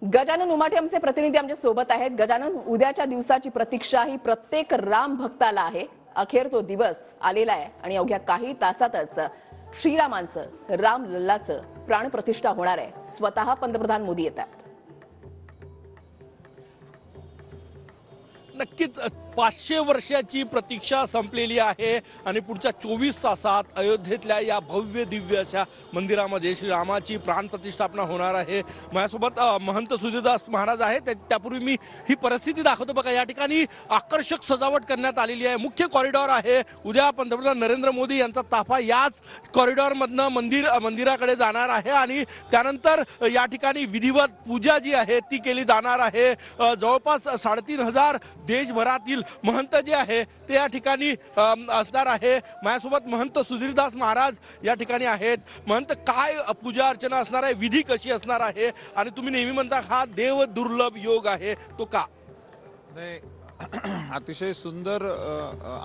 गजानन उमाटे आमचे प्रतिनिधी आमच्या सोबत आहेत। गजानन, उद्याच्या दिवसाची प्रतीक्षा ही प्रत्येक राम भक्ताला आहे। अखेर तो दिवस आलेला आहे आणि अवघ्या काही तासातच श्रीरामांचं राम लल्लाचं प्राणप्रतिष्ठा होणार आहे। स्वतः पंतप्रधान मोदी येतात। नक्कीच 500 वर्षाची प्रतीक्षा संपलेली आहे आणि पुढच्या 24 तासात अयोध्येतल्या या भव्य दिव्य अशा मंदिरामध्ये श्रीरामाची प्राणप्रतिष्ठापना होणार आहे। माझ्यासोबत महंत सुधीरदास महाराज आहेत। त्यापूर्वी मी ही परिस्थिती दाखवतो बघा। या ठिकाणी आकर्षक सजावट करण्यात आलेली आहे। मुख्य कॉरिडॉर आहे। उद्या पंतप्रधान नरेंद्र मोदी यांचा ताफा याच कॉरिडॉरमधनं मंदिराकडे जाणार आहे आणि त्यानंतर या ठिकाणी विधिवत पूजा जी आहे ती केली जाणार आहे। जवळपास 3,500 देशभरातील महंत जे आहे ते या ठिकाणी असणार आहे। माझ्यासोबत महंत सुधीरदास महाराज या ठिकाणी आहेत। महंत, काय पूजा अर्चना असणार आहे, विधी कशी असणार आहे आणि तुम्ही नेहमी म्हणता हा देव दुर्लभ योग आहे तो का? अतिशय सुंदर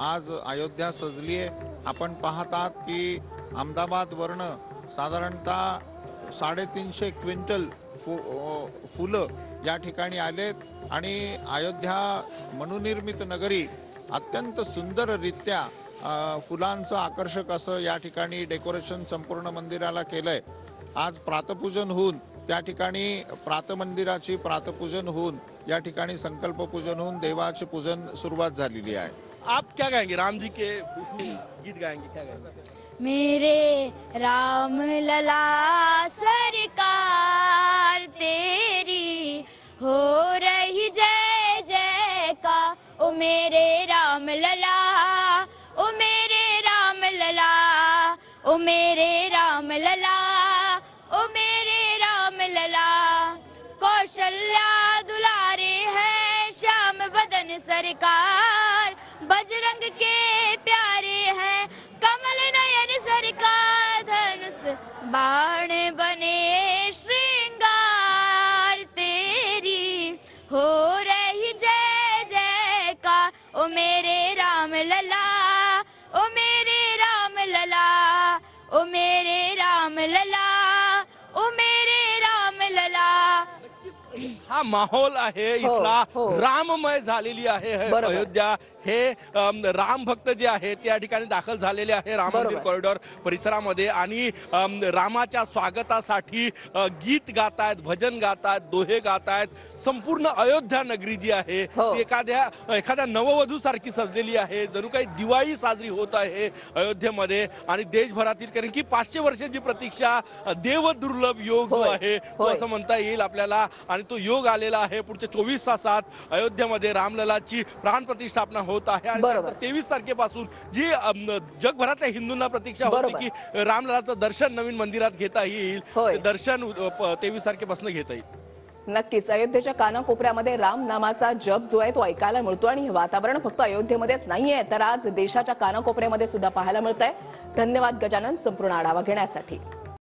आज अयोध्या सजली आहे। आपण पाहतात की अहमदाबाद वर्ण साधारणतः 350 क्विंटल फुलं या ठिकाणी आलेत आणि अयोध्या मनुनिर्मित नगरी अत्यंत सुंदररित्या फुलांचं आकर्षक असं या ठिकाणी डेकोरेशन संपूर्ण मंदिराला केलंय। आज प्रातपूजन होऊन त्या ठिकाणी प्रातमंदिराची प्रातपूजन होऊन या ठिकाणी संकल्प पूजन होऊन देवाचे पूजन सुरुवात झालेली आहे। आप क्या गाएंगे? राम जी के गीत गाएंगे, क्या गाएंगे? मेरे राम लला सरकार तेरी हो रही जय जय का, ओ मेरे राम लला, ओ मेरे राम लला, ओ मेरे राम लला, ओ मेरे राम लला। कौशल्या दुलारे हैं श्याम बदन सरकार, बजरंग के प्यारे हैं कमल नयन सरकार, धनुष बाण बने श्रृंगार तेरी हो रही जय जय का, ओ मेरे राम लला, ओ मेरे राम लला, ओ मेरे राम लला, ओ मेरे राम लला। हा माहोल आहे इथला राममय झालेली आहे अयोध्या। हे राम भक्त जे आहेत त्या ठिकाणी दाखल झालेले आहे राम मंदिर कॉरिडॉर परिसरामध्ये आणि रामाच्या स्वागतासाठी गीत गातायत, भजन गातायत, दोहे गातायत। संपूर्ण अयोध्या नगरी जी आहे ती एखाद्या नववधू सारखी सजलेली आहे। जणू काही दिवाळी साजरी होत आहे अयोध्येमध्ये आणि देशभरातील, कारण की 500 वर्षाची प्रतीक्षा, देव दुर्लभ योग जो आहे तो असं म्हणता येईल आपल्याला आणि तो योग आलेला आहे। पुढच्या 24 तासात अयोध्येमध्ये रामललाची प्राणप्रतिष्ठापना होत आहे आणि 23 तारखेपासून जी जगभरातल्या हिंदूंना प्रतीक्षा होती की रामललाचं दर्शन नवीन मंदिरात घेता येईल, ते दर्शन 23 तारखेपासून घेता येईल। नक्कीच अयोध्येच्या कानाकोपऱ्यामध्ये राम नामाचा जप जो आहे तो ऐकायला मिळतो आणि हे वातावरण फक्त अयोध्येमध्येच नाहीये तर आज देशाच्या कानाकोपऱ्यामध्ये सुद्धा पाहायला मिळतंय। धन्यवाद गजानन, संपूर्ण आढावा घेण्यासाठी।